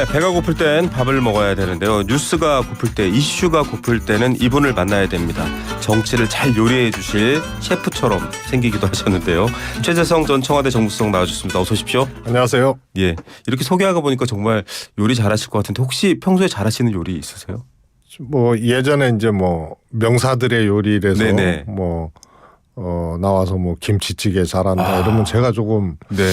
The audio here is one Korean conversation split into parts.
네, 배가 고플 땐 밥을 먹어야 되는데요. 뉴스가 고플 때, 이슈가 고플 때는 이분을 만나야 됩니다. 정치를 잘 요리해 주실 셰프처럼 생기기도 하셨는데요. 최재성 전 청와대 정무수석 나와주셨습니다. 어서 오십시오. 안녕하세요. 예, 이렇게 소개하고 보니까 정말 요리 잘하실 것 같은데 혹시 평소에 잘하시는 요리 있으세요? 뭐 예전에 이제 뭐 명사들의 요리라서 네네. 뭐 나와서 뭐 김치찌개 잘한다 이러면 제가 조금 네,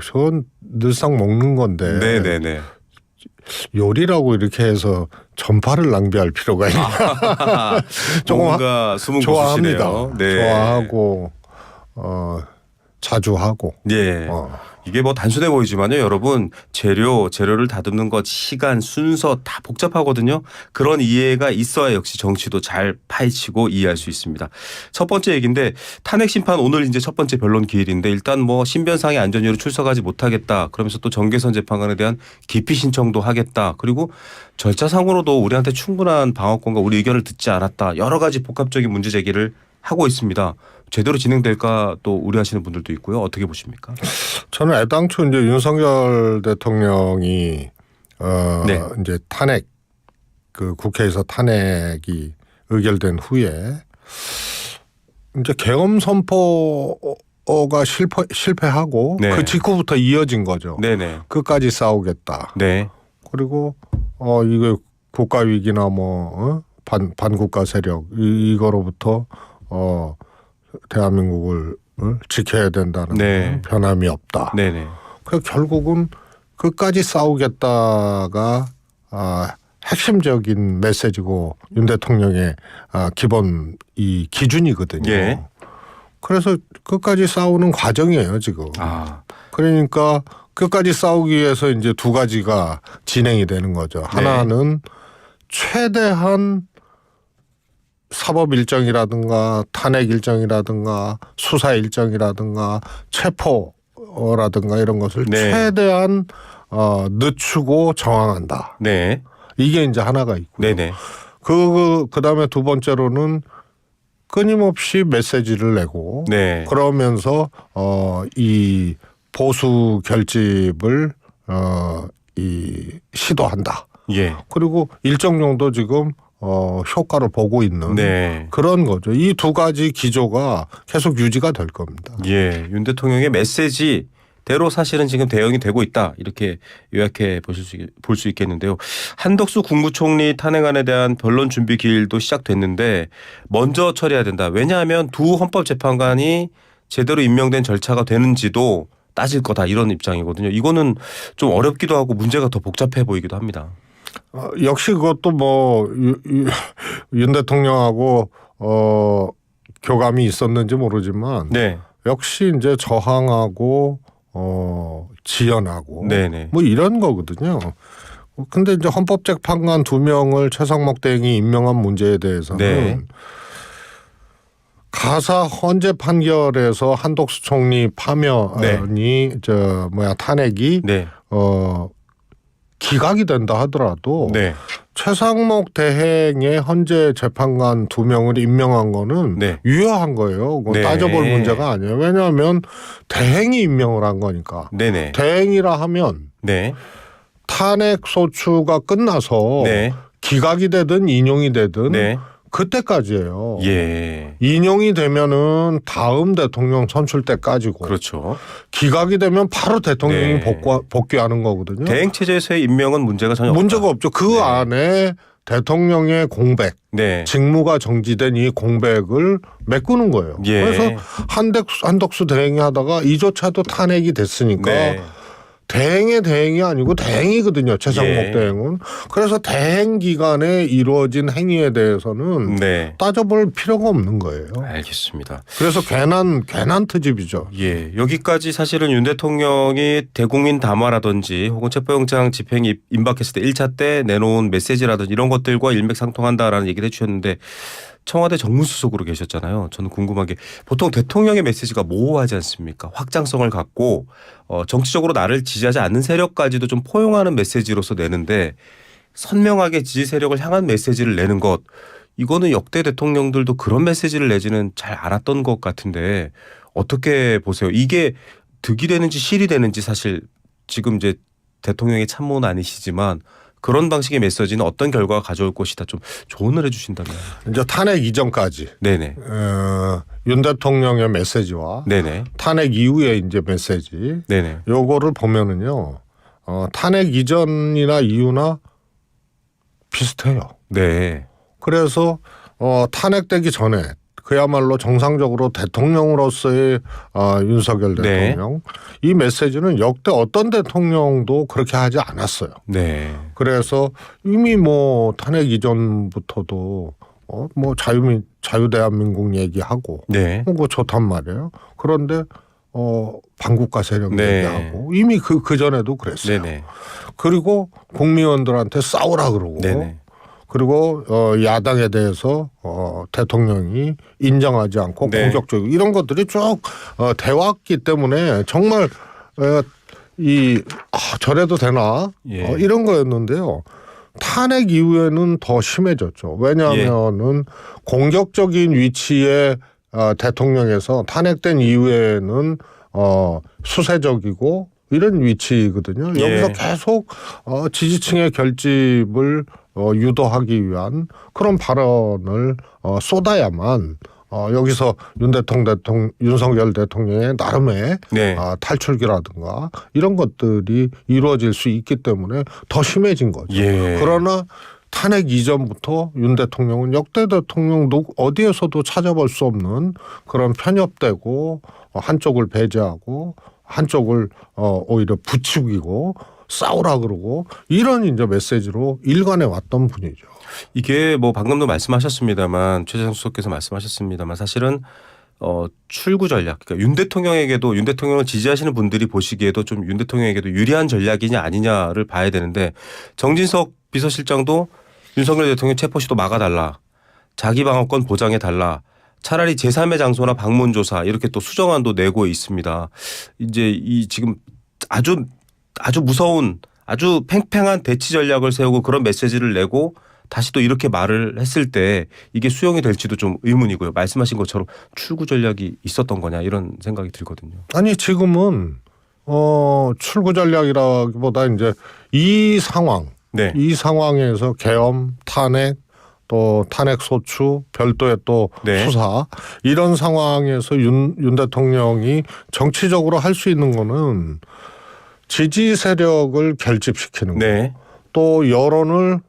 저건 늘상 먹는 건데 네네네. 요리라고 이렇게 해서 전파를 낭비할 필요가 있나? 조금 뭔가 숨은 좋아합니다. 고수시네요. 네. 좋아하고 자주 하고. 예. 이게 뭐 단순해 보이지만요, 여러분 재료를 다듬는 것, 시간, 순서 다 복잡하거든요. 그런 이해가 있어야 역시 정치도 잘 파헤치고 이해할 수 있습니다. 첫 번째 얘기인데 탄핵 심판 오늘 이제 첫 번째 변론 기일인데 일단 뭐 신변상의 안전 이유로 출석하지 못하겠다. 그러면서 또 정계선 재판관에 대한 기피 신청도 하겠다. 그리고 절차상으로도 우리한테 충분한 방어권과 우리 의견을 듣지 않았다. 여러 가지 복합적인 문제 제기를 하고 있습니다. 제대로 진행될까 또 우려하시는 분들도 있고요. 어떻게 보십니까? 저는 애당초 이제 윤석열 대통령이 네. 이제 탄핵 그 국회에서 탄핵이 의결된 후에 이제 계엄 선포가 실패하고 네. 그 직후부터 이어진 거죠. 네네. 끝까지 싸우겠다. 네. 그리고 이거 국가 위기나 뭐 반국가 세력 이거로부터 대한민국을 지켜야 된다는 네. 변함이 없다. 네네. 그 결국은 끝까지 싸우겠다가 핵심적인 메시지고 윤 대통령의 기본 이 기준이거든요. 예. 그래서 끝까지 싸우는 과정이에요 지금. 그러니까 끝까지 싸우기 위해서 이제 두 가지가 진행이 되는 거죠. 하나는 최대한 사법 일정이라든가 탄핵 일정이라든가 수사 일정이라든가 체포라든가 이런 것을 최대한 늦추고 정황한다. 네. 이게 이제 하나가 있고. 네네. 그다음에 두 번째로는 끊임없이 메시지를 내고 그러면서 이 보수 결집을 시도한다. 예. 그리고 일정 정도 지금 효과를 보고 있는 그런 거죠. 이 두 가지 기조가 계속 유지가 될 겁니다. 예, 윤 대통령의 메시지대로 사실은 지금 대응이 되고 있다. 이렇게 요약해 볼 수 있겠는데요. 한덕수 국무총리 탄핵안에 대한 변론 준비 기일도 시작됐는데 먼저 처리해야 된다. 왜냐하면 두 헌법재판관이 제대로 임명된 절차가 되는지도 따질 거다. 이런 입장이거든요. 이거는 좀 어렵기도 하고 문제가 더 복잡해 보이기도 합니다. 역시 그것도 뭐 윤 대통령하고 교감이 있었는지 모르지만 역시 이제 저항하고 지연하고 뭐 이런 거거든요. 근데 이제 헌법재판관 2명을 최상목 대행이 임명한 문제에 대해서는 가사 헌재 판결에서 한덕수 총리 파면이 탄핵이 기각이 된다 하더라도 최상목 대행의 헌재 재판관 2명을 임명한 거는 유효한 거예요. 그건 따져볼 문제가 아니에요. 왜냐하면 대행이 임명을 한 거니까. 대행이라 하면 탄핵 소추가 끝나서 기각이 되든 인용이 되든 그때까지예요. 인용이 되면은 다음 대통령 선출 때까지고. 그렇죠. 기각이 되면 바로 대통령이 복귀하는 거거든요. 대행 체제에서의 임명은 문제가 전혀 문제가 없죠. 그 안에 대통령의 공백, 직무가 정지된 이 공백을 메꾸는 거예요. 그래서 한덕수 대행이 하다가 이조차도 탄핵이 됐으니까 대행의 대행이 아니고 대행이거든요. 최상목 대행은. 그래서 대행 기간에 이루어진 행위에 대해서는 따져볼 필요가 없는 거예요. 알겠습니다. 그래서 괜한 트집이죠. 예, 여기까지 사실은 윤 대통령이 대국민 담화라든지 혹은 체포영장 집행이 임박했을 때 1차 때 내놓은 메시지라든지 이런 것들과 일맥상통한다라는 얘기를 해주셨는데 청와대 정무수석으로 계셨잖아요. 저는 궁금한 게 보통 대통령의 메시지가 모호하지 않습니까? 확장성을 갖고 정치적으로 나를 지지하지 않는 세력까지도 좀 포용하는 메시지로서 내는데 선명하게 지지 세력을 향한 메시지를 내는 것 이거는 역대 대통령들도 그런 메시지를 내지는 잘 않았던 것 같은데 어떻게 보세요? 이게 득이 되는지 실이 되는지 사실 지금 이제 대통령의 참모는 아니시지만 그런 방식의 메시지는 어떤 결과가 가져올 것이다. 좀 조언을 해주신다면. 이제 탄핵 이전까지 네네. 윤 대통령의 메시지와 네네. 탄핵 이후의 이제 메시지 네네. 요거를 보면은요. 탄핵 이전이나 이후나 비슷해요. 네. 그래서 탄핵되기 전에 그야말로 정상적으로 대통령으로서의 윤석열 대통령 네. 이 메시지는 역대 어떤 대통령도 그렇게 하지 않았어요. 네. 그래서 이미 뭐 탄핵 이전부터도 뭐 자유대한민국 얘기하고 네. 그거 좋단 말이에요. 그런데 반국가 세력 네. 얘기하고 이미 그 전에도 그랬어요. 네네. 그리고 국민의원들한테 싸우라 그러고 네네. 그리고 야당에 대해서 대통령이 인정하지 않고 네. 공격적이고 이런 것들이 쭉 돼왔기 때문에 정말 저래도 되나 예. 이런 거였는데요. 탄핵 이후에는 더 심해졌죠. 왜냐하면은 공격적인 위치에 대통령에서 탄핵된 이후에는 수세적이고 이런 위치거든요. 예. 여기서 계속 지지층의 결집을 유도하기 위한 그런 발언을 쏟아야만 여기서 윤석열 대통령의 나름의 네. 탈출기라든가 이런 것들이 이루어질 수 있기 때문에 더 심해진 거죠. 예. 그러나 탄핵 이전부터 윤 대통령은 역대 대통령도 어디에서도 찾아볼 수 없는 그런 편협되고 한쪽을 배제하고 한쪽을 오히려 부추기고 싸우라 그러고 이런 이제 메시지로 일관해 왔던 분이죠. 이게 뭐 방금도 말씀하셨습니다만 최재성 수석께서 말씀하셨습니다만 사실은 출구 전략 그러니까 윤 대통령을 지지하시는 분들이 보시기에도 좀 윤 대통령에게도 유리한 전략이냐 아니냐를 봐야 되는데 정진석 비서실장도 윤석열 대통령 체포시도 막아달라. 자기 방어권 보장해달라. 차라리 제3의 장소나 방문 조사 이렇게 또 수정안도 내고 있습니다. 이제 이 지금 아주 무서운 아주 팽팽한 대치 전략을 세우고 그런 메시지를 내고 다시 또 이렇게 말을 했을 때 이게 수용이 될지도 좀 의문이고요. 말씀하신 것처럼 출구 전략이 있었던 거냐 이런 생각이 들거든요. 아니 지금은 출구 전략이라기보다 이제 이 상황, 네. 이 상황에서 계엄, 탄핵, 또 탄핵 소추, 별도의 또 네. 수사 이런 상황에서 윤 대통령이 정치적으로 할 수 있는 거는 지지 세력을 결집시키는 네. 거, 또 여론을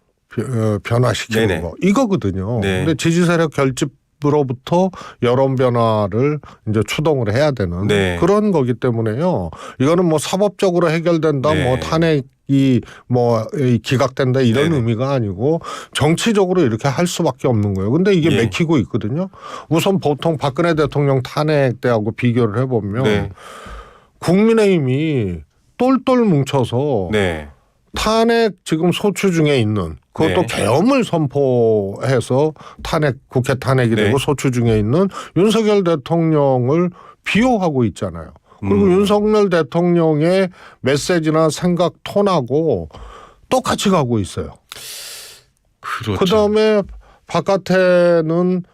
변화시키는 네네. 거 이거거든요. 네. 근데 지지 세력 결집으로부터 여론 변화를 이제 추동을 해야 되는 네. 그런 거기 때문에요. 이거는 뭐 사법적으로 해결된다, 네. 뭐 탄핵이 뭐 기각된다 이런 네네. 의미가 아니고 정치적으로 이렇게 할 수밖에 없는 거예요. 근데 이게 예. 맥히고 있거든요. 우선 보통 박근혜 대통령 탄핵 때하고 비교를 해보면 네. 국민의힘이 똘똘 뭉쳐서 네. 탄핵 지금 소추 중에 있는 그것도 네. 계엄을 선포해서 국회 탄핵이 네. 되고 소추 중에 있는 윤석열 대통령을 비호하고 있잖아요. 그리고 윤석열 대통령의 메시지나 생각 톤하고 똑같이 가고 있어요. 그렇죠. 그다음에 바깥에는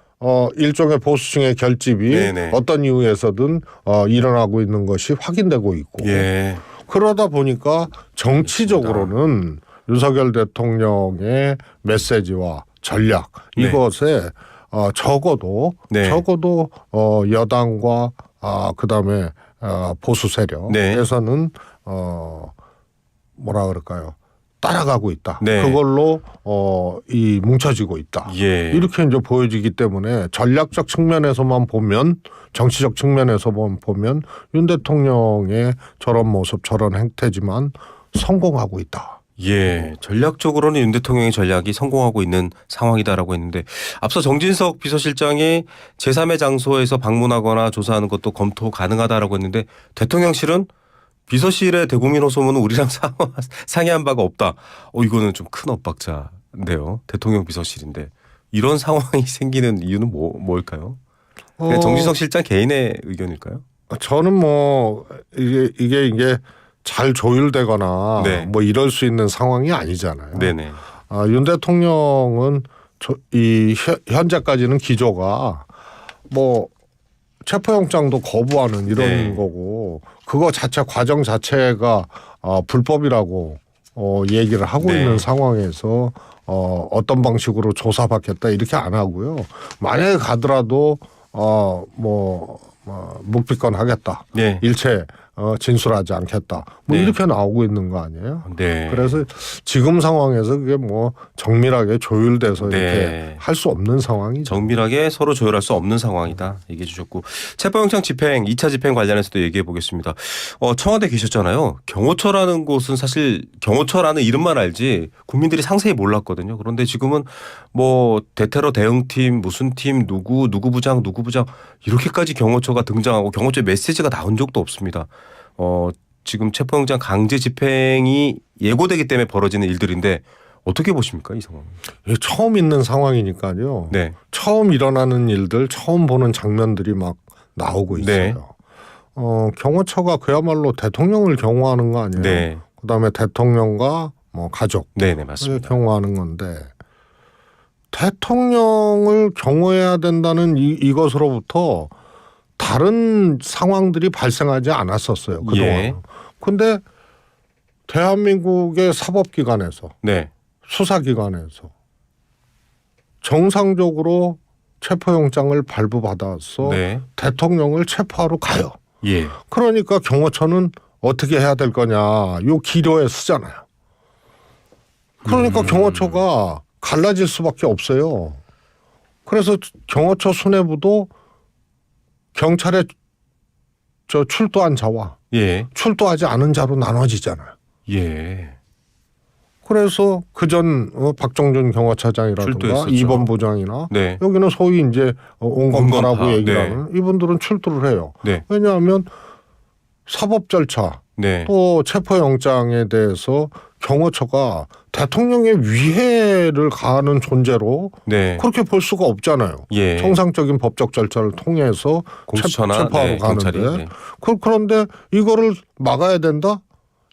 일종의 보수층의 결집이 네네. 어떤 이유에서든 일어나고 있는 것이 확인되고 있고 예. 그러다 보니까 정치적으로는 윤석열 대통령의 메시지와 전략 네. 이것에 적어도 네. 여당과 그다음에 보수 세력에서는 뭐라 그럴까요? 따라가고 있다. 네. 그걸로 뭉쳐지고 있다. 예. 이렇게 이제 보여지기 때문에 전략적 측면에서만 보면 정치적 측면에서만 보면 윤 대통령의 저런 모습 저런 행태지만 성공하고 있다. 예, 전략적으로는 윤 대통령의 전략이 성공하고 있는 상황이다라고 했는데 앞서 정진석 비서실장이 제3의 장소에서 방문하거나 조사하는 것도 검토 가능하다라고 했는데 대통령실은 비서실의 대국민 호소문은 우리랑 상의한 바가 없다. 이거는 좀 큰 엇박자인데요. 대통령 비서실인데 이런 상황이 생기는 이유는 뭘까요? 그냥 정진석 실장 개인의 의견일까요? 저는 뭐 이게 잘 조율되거나 네. 뭐 이럴 수 있는 상황이 아니잖아요. 네네. 윤 대통령은 현재까지는 기조가 뭐 체포영장도 거부하는 이런 네. 거고 그거 자체 과정 자체가 불법이라고 얘기를 하고 네. 있는 상황에서 어떤 방식으로 조사받겠다 이렇게 안 하고요. 만약에 가더라도 묵비권 하겠다. 네. 일체 진술하지 않겠다. 뭐 네. 이렇게 나오고 있는 거 아니에요? 네. 그래서 지금 상황에서 그게 뭐 정밀하게 조율돼서 네. 이렇게 할 수 없는 상황이죠. 정밀하게 서로 조율할 수 없는 상황이다 얘기해 주셨고 체포영장 집행 2차 집행 관련해서도 얘기해 보겠습니다. 청와대 계셨잖아요. 경호처라는 곳은 사실 경호처라는 이름만 알지 국민들이 상세히 몰랐거든요. 그런데 지금은 뭐 대테러 대응팀 무슨 팀 누구 부장 이렇게까지 경호처가 등장하고 경호처의 메시지가 나온 적도 없습니다. 지금 체포영장 강제 집행이 예고되기 때문에 벌어지는 일들인데 어떻게 보십니까 이 상황? 처음 있는 상황이니까요. 네. 처음 일어나는 일들, 처음 보는 장면들이 막 나오고 있어요. 네. 경호처가 그야말로 대통령을 경호하는 거 아니에요? 네. 그다음에 대통령과 뭐 가족, 네네 맞습니다. 경호하는 건데 대통령을 경호해야 된다는 이것으로부터 다른 상황들이 발생하지 않았었어요 그동안. 예. 근데 대한민국의 사법기관에서 네. 수사기관에서 정상적으로 체포영장을 발부받아서 네. 대통령을 체포하러 가요. 예. 그러니까 경호처는 어떻게 해야 될 거냐. 요 기료에 쓰잖아요. 그러니까 경호처가 갈라질 수밖에 없어요. 그래서 경호처 수뇌부도 경찰에 출두한 자와 예. 출두하지 않은 자로 나눠지잖아요. 예. 그래서 그전 출두했었죠. 박정준 경호처장이라든가 이번 부장이나 네. 여기는 소위 이제 온건파라고 온건파. 얘기를 네. 하는 이분들은 출두를 해요. 네. 왜냐하면 사법 절차 네. 또 체포영장에 대해서 경호처가 대통령의 위해를 가하는 존재로 네. 그렇게 볼 수가 없잖아요. 예. 정상적인 법적 절차를 통해서 공수처나 체포하러 네, 가는데 경찰이 네. 그런데 이거를 막아야 된다?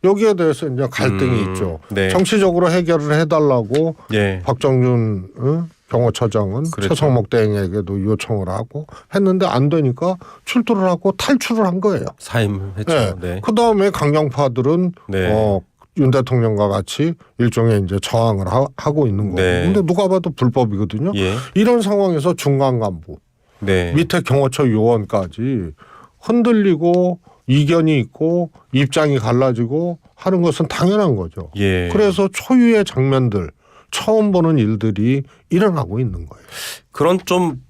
여기에 대해서 이제 갈등이 있죠. 네. 정치적으로 해결을 해달라고 예. 박정준 경호처장은 그랬죠. 최성목 대행에게도 요청을 하고 했는데 안 되니까 출두를 하고 탈출을 한 거예요. 사임했죠. 네. 네. 그 다음에 강경파들은 네. 윤 대통령과 같이 일종의 이제 저항을 하고 있는 거고. 네. 근데 누가 봐도 불법이거든요. 예. 이런 상황에서 중간 간부, 네. 밑에 경호처 요원까지 흔들리고 이견이 있고 입장이 갈라지고 하는 것은 당연한 거죠. 예. 그래서 초유의 장면들, 처음 보는 일들이 일어나고 있는 거예요. 그런 좀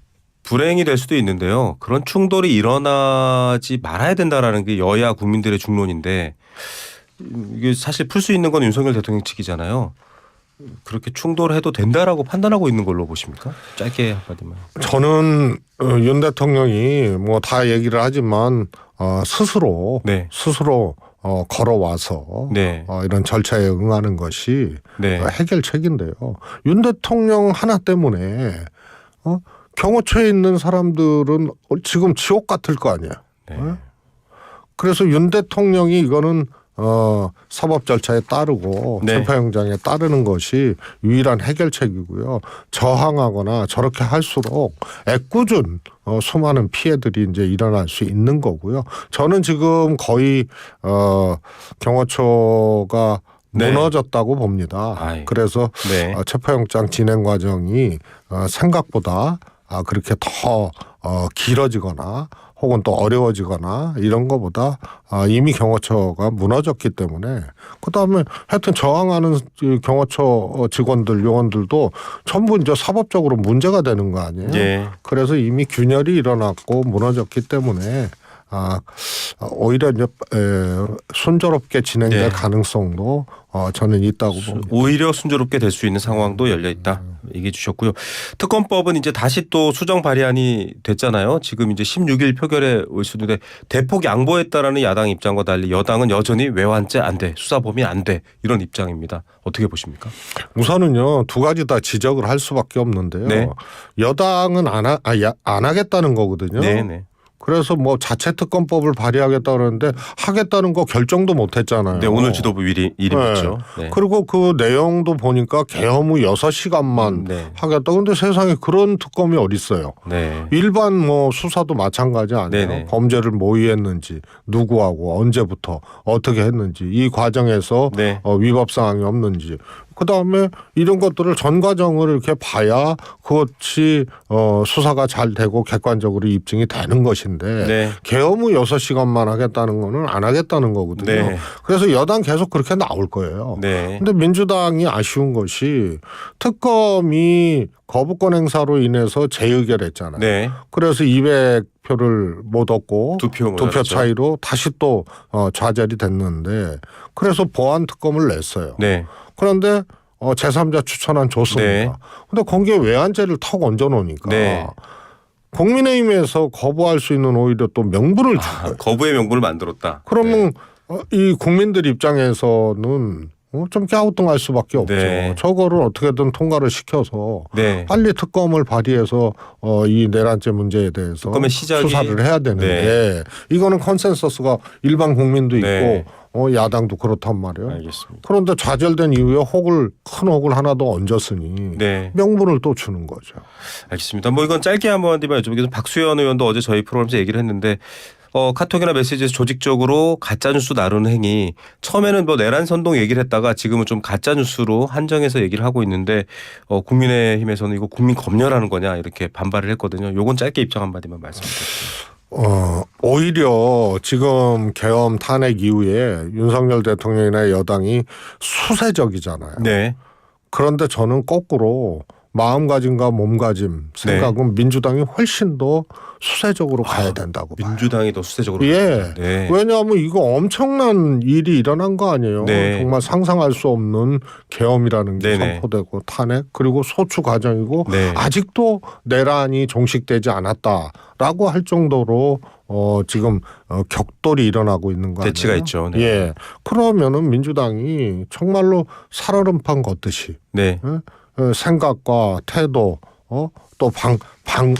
불행이 될 수도 있는데요. 그런 충돌이 일어나지 말아야 된다라는 게 여야 국민들의 중론인데 이게 사실 풀 수 있는 건 윤석열 대통령 측이잖아요. 그렇게 충돌해도 된다라고 판단하고 있는 걸로 보십니까? 짧게 한마디만. 저는 윤 대통령이 뭐 다 얘기를 하지만 스스로 네. 걸어와서 네. 이런 절차에 응하는 것이 네. 해결책인데요. 윤 대통령 하나 때문에 경호처에 있는 사람들은 지금 지옥 같을 거 아니에요. 네. 그래서 윤 대통령이 이거는 사법 절차에 따르고 네. 체포영장에 따르는 것이 유일한 해결책이고요. 저항하거나 저렇게 할수록 애꿎은 수많은 피해들이 이제 일어날 수 있는 거고요. 저는 지금 거의 경호처가 네. 무너졌다고 봅니다. 아이. 그래서 네. 체포영장 진행 과정이 생각보다 그렇게 더 길어지거나 혹은 또 어려워지거나 이런 거보다 이미 경호처가 무너졌기 때문에 그다음에 하여튼 저항하는 경호처 직원들 요원들도 전부 이제 사법적으로 문제가 되는 거 아니에요. 예. 그래서 이미 균열이 일어났고 무너졌기 때문에 오히려 이제 순조롭게 진행될 네. 가능성도 저는 있다고 봅니다. 오히려 순조롭게 될 수 있는 상황도 열려 있다 얘기해 주셨고요. 특검법은 이제 다시 또 수정 발의안이 됐잖아요. 지금 이제 16일 표결에 올 수 있는데 대폭 양보했다라는 야당 입장과 달리 여당은 여전히 외환죄 안 돼, 수사 범위 안 돼 이런 입장입니다. 어떻게 보십니까? 우선은요 두 가지 다 지적을 할 수밖에 없는데요. 네. 여당은 안 하겠다는 거거든요. 네네. 그래서 뭐 자체 특검법을 발의하겠다 그러는데 하겠다는 거 결정도 못 했잖아요. 네, 오늘 지도부 이름이죠. 네. 그리고 그 내용도 보니까 계엄 후 6시간만 하겠다. 근데 세상에 그런 특검이 어디 있어요. 네. 일반 뭐 수사도 마찬가지 아니에요. 네네. 범죄를 모의했는지 누구하고 언제부터 어떻게 했는지 이 과정에서 위법 사항이 없는지 그다음에 이런 것들을 전 과정을 이렇게 봐야 그것이 수사가 잘 되고 객관적으로 입증이 되는 것인데 계엄 후 6시간만 하겠다는 거는 안 하겠다는 거거든요. 그래서 여당 계속 그렇게 나올 거예요. 근데 민주당이 아쉬운 것이 특검이 거부권 행사로 인해서 재의결했잖아요. 그래서 200표를 못 얻고 두 표 차이로 다시 또 좌절이 됐는데 그래서 보안 특검을 냈어요. 그런데 제3자 추천안 줬습니다. 근데 거기에 외환죄를 턱 얹어놓으니까 국민의힘에서 거부할 수 있는 오히려 또 명분을 준 거예요. 거부의 명분을 만들었다. 그러면 이 국민들 입장에서는 좀 갸우뚱할 수밖에 없죠. 저거를 어떻게든 통과를 시켜서 빨리 특검을 발의해서 이 내란죄 문제에 대해서 수사를 해야 되는데 이거는 컨센서스가 일반 국민도 있고 야당도 그렇단 말이에요. 알겠습니다. 그런데 좌절된 이후에 큰 혹을 하나 더 얹었으니 명분을 또 주는 거죠. 알겠습니다. 뭐 이건 짧게 한번 여쭤보겠습니다. 박수현 의원도 어제 저희 프로그램에서 얘기를 했는데 카톡이나 메시지에서 조직적으로 가짜뉴스 나누는 행위 처음에는 뭐 내란 선동 얘기를 했다가 지금은 좀 가짜뉴스로 한정해서 얘기를 하고 있는데 국민의힘에서는 이거 국민 검열하는 거냐 이렇게 반발을 했거든요. 요건 짧게 입장 한마디만 말씀해 주세요. 오히려 지금 계엄 탄핵 이후에 윤석열 대통령이나 여당이 수세적이잖아요. 그런데 저는 거꾸로 마음가짐과 몸가짐 생각은 민주당이 훨씬 더 수세적으로 가야 된다고 봐요. 민주당이 더 수세적으로 왜냐하면 이거 엄청난 일이 일어난 거 아니에요. 정말 상상할 수 없는 계엄이라는 게 선포되고 탄핵 그리고 소추 과정이고 아직도 내란이 종식되지 않았다라고 할 정도로 지금 격돌이 일어나고 있는 거 아니에요. 대치가 있죠. 그러면은 민주당이 정말로 살얼음판 걷듯이 생각과 태도 또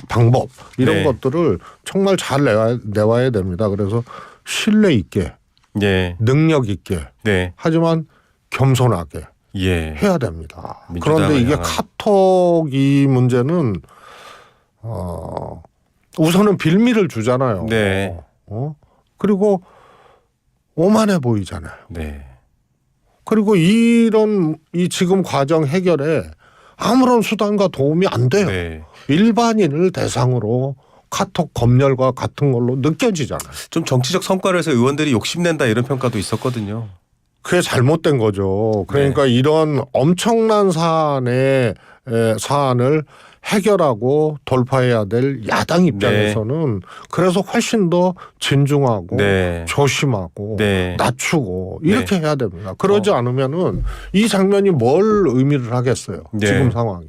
방법 이런 것들을 정말 잘 내와야 됩니다. 그래서 신뢰 있게 능력 있게 하지만 겸손하게 해야 됩니다. 그런데 이게 카톡 이 문제는 우선은 빌미를 주잖아요. 그리고 오만해 보이잖아요. 그리고 이 지금 과정 해결에 아무런 수단과 도움이 안 돼요. 일반인을 대상으로 카톡 검열과 같은 걸로 느껴지잖아요. 좀 정치적 성과를 해서 의원들이 욕심낸다 이런 평가도 있었거든요. 그게 잘못된 거죠. 그러니까 이런 엄청난 사안을 해결하고 돌파해야 될 야당 입장에서는 그래서 훨씬 더 진중하고 조심하고 낮추고 이렇게 해야 됩니다. 그러지 않으면은 이 장면이 뭘 의미를 하겠어요. 지금 상황이.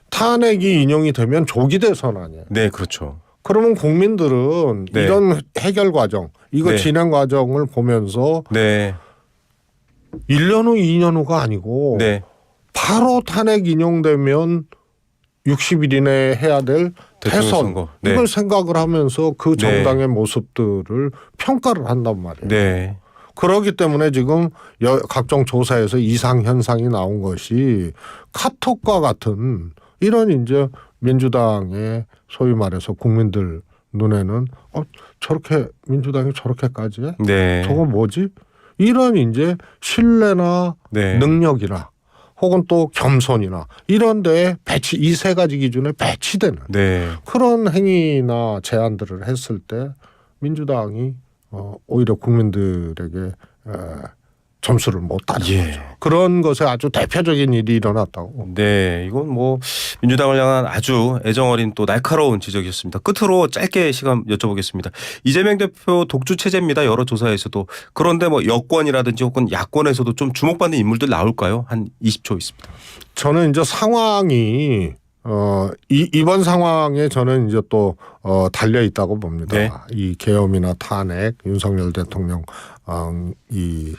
탄핵이 인용이 되면 조기 대선 아니에요. 그렇죠. 그러면 국민들은 이런 해결 과정, 이거 진행 과정을 보면서 1년 후, 2년 후가 아니고 바로 탄핵 인용되면 60일 이내에 해야 될 대선 이걸 생각을 하면서 그 정당의 모습들을 평가를 한단 말이에요. 그렇기 때문에 지금 각종 조사에서 이상 현상이 나온 것이 카톡과 같은 이런 이제 민주당의 소위 말해서 국민들 눈에는 저렇게 민주당이 저렇게까지 해? 저거 뭐지? 이런 이제 신뢰나 능력이나 혹은 또 겸손이나 이런 데에 이 세 가지 기준에 배치되는 그런 행위나 제안들을 했을 때 민주당이 오히려 국민들에게 점수를 못 따는 거죠. 그런 것에 아주 대표적인 일이 일어났다고. 이건 뭐 민주당을 향한 아주 애정어린 또 날카로운 지적이었습니다. 끝으로 짧게 시간 여쭤보겠습니다. 이재명 대표 독주 체제입니다. 여러 조사에서도. 그런데 뭐 여권이라든지 혹은 야권에서도 좀 주목받는 인물들 나올까요? 한 20초 있습니다. 저는 이제 상황이 이번 상황에 저는 이제 또 달려 있다고 봅니다. 이 계엄이나 탄핵, 윤석열 대통령 이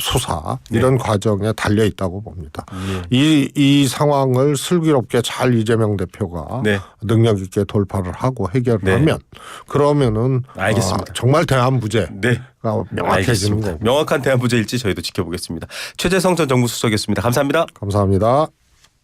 수사 이런 과정에 달려 있다고 봅니다. 이 상황을 슬기롭게 잘 이재명 대표가 능력 있게 돌파를 하고 해결을 하면 그러면은 알겠습니다. 정말 대안부재가 명확해지는 거고. 명확한 대안부재일지 저희도 지켜보겠습니다. 최재성 전 정무수석이었습니다. 감사합니다. 감사합니다.